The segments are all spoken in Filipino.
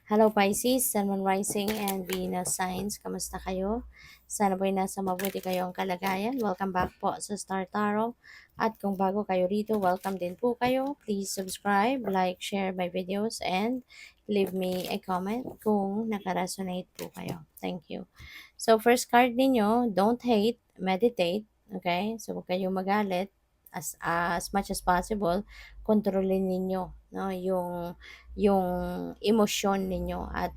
Hello Pisces, Sun, Moon Rising, and Venus Signs. Kamusta kayo? Sana po'y nasa mabuti kayong kalagayan. Welcome back po sa Star Tarot. At kung bago kayo rito, welcome din po kayo. Please subscribe, like, share my videos, and leave me a comment kung nakaresonate po kayo. Thank you. So first card ninyo, don't hate, meditate. Okay? So huwag kayong magalit. As much as possible, kontrolin ninyo no, yung emosyon ninyo at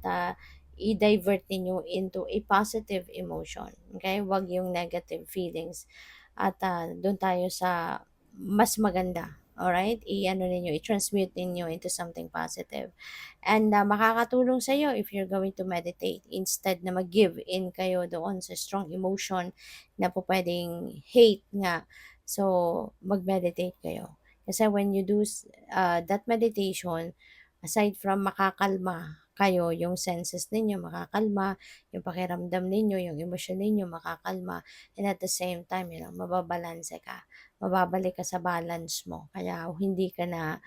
i-divert ninyo into a positive emotion. Okay? Huwag yung negative feelings. At doon tayo sa mas maganda. Alright? I-ano ninyo, i-transmute ninyo into something positive. And makakatulong sa iyo if you're going to meditate. Instead na mag-give in kayo doon sa strong emotion na po pwedeng hate nga. So, mag-meditate kayo. Kasi when you do that meditation, aside from makakalma kayo, yung senses ninyo makakalma, yung pakiramdam ninyo, yung emosyon ninyo makakalma, and at the same time, mababalanse ka, mababalik ka sa balance mo. Kaya hindi ka na,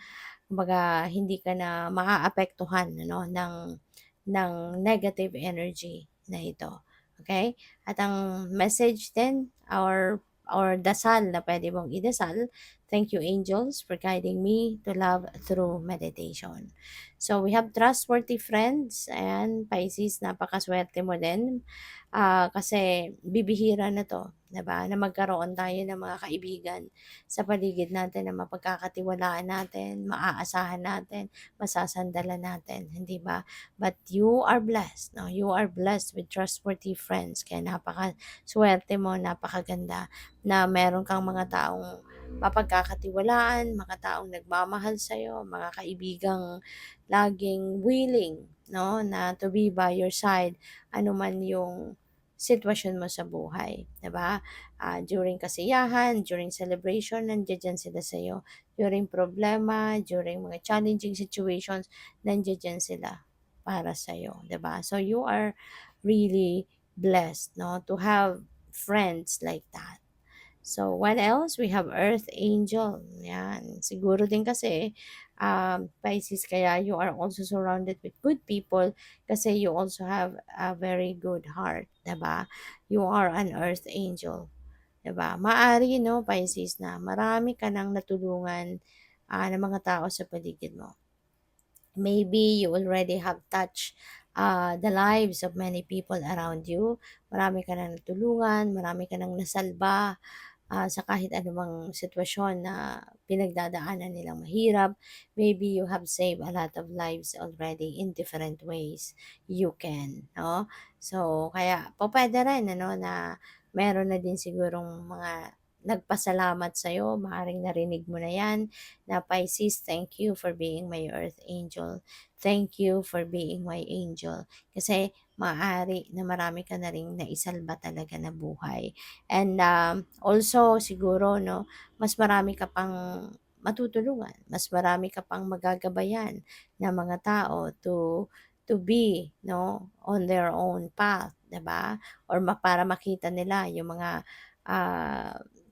kumbaga, hindi ka na maaapektuhan ng negative energy na ito. Okay? At ang message din, or dasal na pwede mong idasal, thank you angels for guiding me to love through meditation. So we have trustworthy friends, and Pisces, napakaswerte mo din. Kasi bibihira na to, 'di ba? Na magkaroon tayo ng mga kaibigan sa paligid natin na mapagkakatiwalaan natin, maaasahan natin, masasandalan natin, hindi ba? But you are blessed, no? You are blessed with trustworthy friends. Kaya napakaswerte mo, napakaganda na meron kang mga taong mapagkakatiwalaan, mga taong nagmamahal sa'yo, mga kaibigang laging willing, no, na to be by your side, ano man yung sitwasyon mo sa buhay, 'di ba? During kasiyahan, during celebration, nandiyan sila sa iyo. During problema, during mga challenging situations, nandiyan sila para sa iyo, 'di ba? So you are really blessed, no, to have friends like that. So, what else? We have Earth Angel. Yan. Siguro din kasi, Pisces, kaya you are also surrounded with good people kasi you also have a very good heart. Diba? You are an Earth Angel. Diba? Maari, no, Pisces, na marami ka nang natulungan ng mga tao sa paligid mo. Maybe you already have touched the lives of many people around you. Marami ka nang natulungan, marami ka nang nasalba sa kahit anumang sitwasyon na pinagdadaanan nilang mahirap. Maybe you have saved a lot of lives already in different ways. You can, no? So, kaya po pwede rin, ano, na meron na din sigurong mga nagpasalamat sa'yo, maaaring narinig mo na yan, na Pisces, thank you for being my earth angel. Thank you for being my angel. Kasi maaari na marami ka na rin naisalba talaga na buhay. And also siguro, no, mas marami ka pang matutulungan, mas marami ka pang magagabayan na mga tao to be, no, on their own path, 'di ba? Or para makita nila yung mga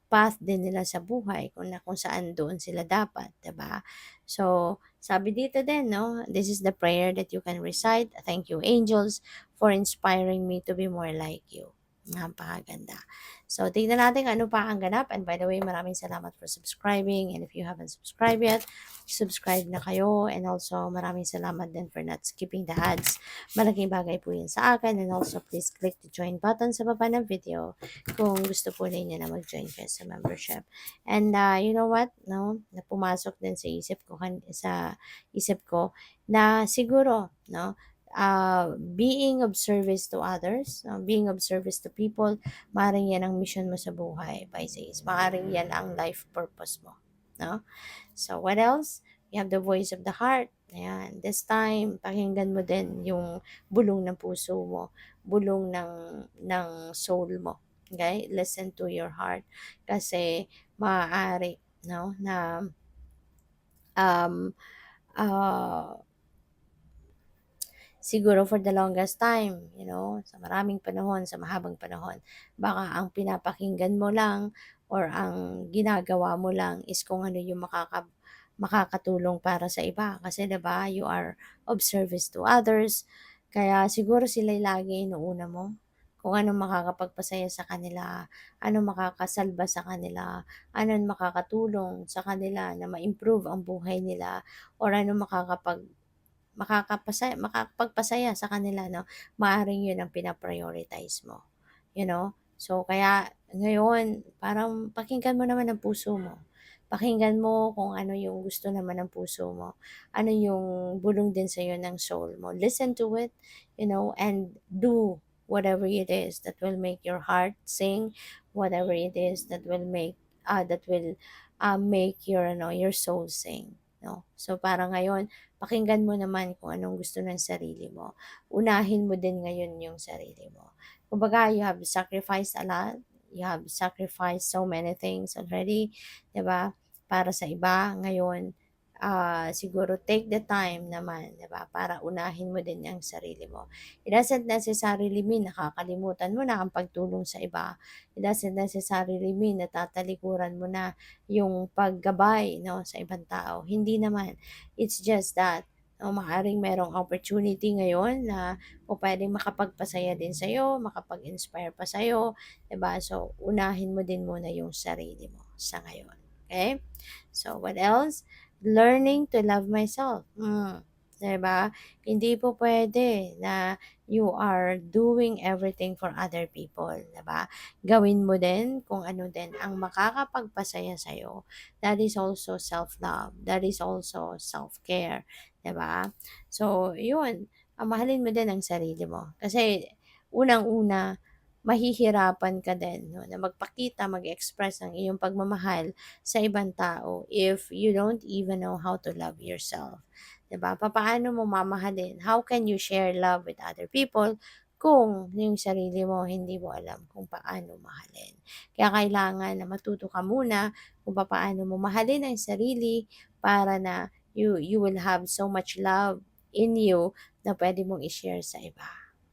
path din nila sa buhay kung saan doon sila dapat, 'di ba? So, sabi dito din, no, this is the prayer that you can recite. Thank you angels for inspiring me to be more like you. Napakaganda. So, tignan natin kung ano pa ang ganap. And by the way, maraming salamat for subscribing. And if you haven't subscribed yet, subscribe na kayo. And also, maraming salamat din for not skipping the ads. Malaking bagay po yun sa akin. And also, please click the join button sa baba ng video kung gusto po ninyo na mag-join kayo sa membership. And you know what? No? Na pumasok din sa isip ko na siguro, no, being of service to others, being of service to people, maaaring yan ang mission mo sa buhay, Pisces. Maaaring yan ang life purpose mo. No? So, what else? We have the voice of the heart. Ayan. This time, pakinggan mo din yung bulong ng puso mo, bulong ng soul mo. Okay? Listen to your heart. Kasi, maaari, no, na um, uh, siguro for the longest time, sa maraming panahon, sa mahabang panahon, baka ang pinapakinggan mo lang or ang ginagawa mo lang is kung ano yung makakatulong para sa iba kasi 'di ba you are of service to others. Kaya siguro sila lagi inuuna mo kung anong makakapagpasaya sa kanila, anong makakasalba sa kanila, anong makakatulong sa kanila na ma-improve ang buhay nila, or anong makakapagpasaya sa kanila 'no, maaaring 'yun ang pina-prioritize mo, you know? So, kaya ngayon parang pakinggan mo naman ang puso mo. Pakinggan mo kung ano yung gusto naman ng puso mo, ano yung bulong din sa'yo ng soul mo. Listen to it, and do whatever it is that will make your heart sing, whatever it is that will make your soul sing, 'no? So, para ngayon pakinggan mo naman kung anong gusto ng sarili mo. Unahin mo din ngayon yung sarili mo. Kumbaga, you have sacrificed a lot. You have sacrificed so many things already, 'di ba? Para sa iba. Ngayon, siguro take the time naman, 'di ba? Para unahin mo din ang sarili mo. It doesn't necessarily mean nakakalimutan mo na ang pagtulong sa iba. It doesn't necessarily mean natatalikuran mo na yung paggabay, no, sa ibang tao. Hindi naman. It's just that, no, maaaring merong opportunity ngayon na o pwedeng makapagpasaya din sa'yo, makapag-inspire pa sa'yo, 'di ba? So, unahin mo din muna yung sarili mo sa ngayon. Okay? So, what else? Learning to love myself. 'Di ba? Hindi po pwede na you are doing everything for other people, 'di ba? Gawin mo din kung ano din ang makakapagpasaya sa'yo. That is also self-love. That is also self-care, 'di ba? So, yun. Mahalin mo din ang sarili mo. Kasi, unang-una, mahihirapan ka din, no, na magpakita, mag-express ng iyong pagmamahal sa ibang tao if you don't even know how to love yourself. 'Di ba? Papaano mo mamahalin? How can you share love with other people kung yung sarili mo hindi mo alam kung paano mahalin? Kaya kailangan na matuto ka muna kung paano mo mahalin ang sarili para na you will have so much love in you na pwede mong i-share sa iba.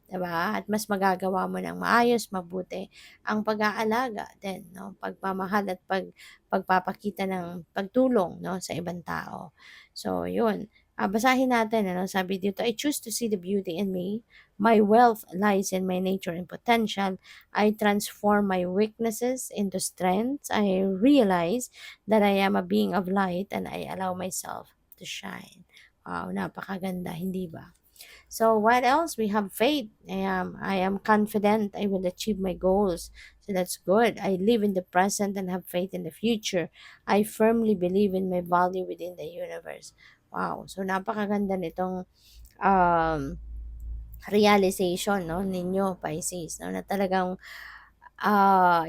'Di ba? At mas magagawa mo ng maayos, mabuti ang pag-aalaga din, no? Pagmamahal at pagpapakita ng pagtulong, no, sa ibang tao. So, yun. Basahin natin, ano, sabi dito, I choose to see the beauty in me. My wealth lies in my nature and potential. I transform my weaknesses into strengths. I realize that I am a being of light and I allow myself to shine. Wow, napakaganda, hindi ba? So what else? We have faith. I am confident I will achieve my goals. So that's good. I live in the present and have faith in the future. I firmly believe in my value within the universe. Wow. So napakaganda nitong um, realization, no, ninyo, Pisces, no, na talagang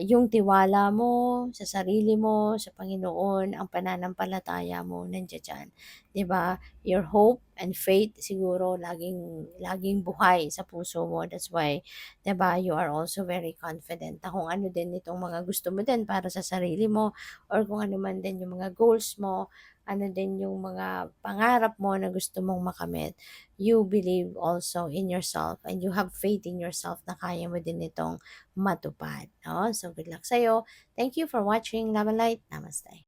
yung tiwala mo sa sarili mo, sa Panginoon, ang pananampalataya mo nandiya diyan, 'di ba? Your hope and faith siguro laging laging buhay sa puso mo. That's why, 'di ba, you are also very confident na kung ano din itong mga gusto mo din para sa sarili mo or kung ano man din yung mga goals mo, ano din yung mga pangarap mo na gusto mong makamit. You believe also in yourself and you have faith in yourself na kaya mo din itong matupad, no? So, good luck sa'yo. Thank you for watching. Love and light. Namaste.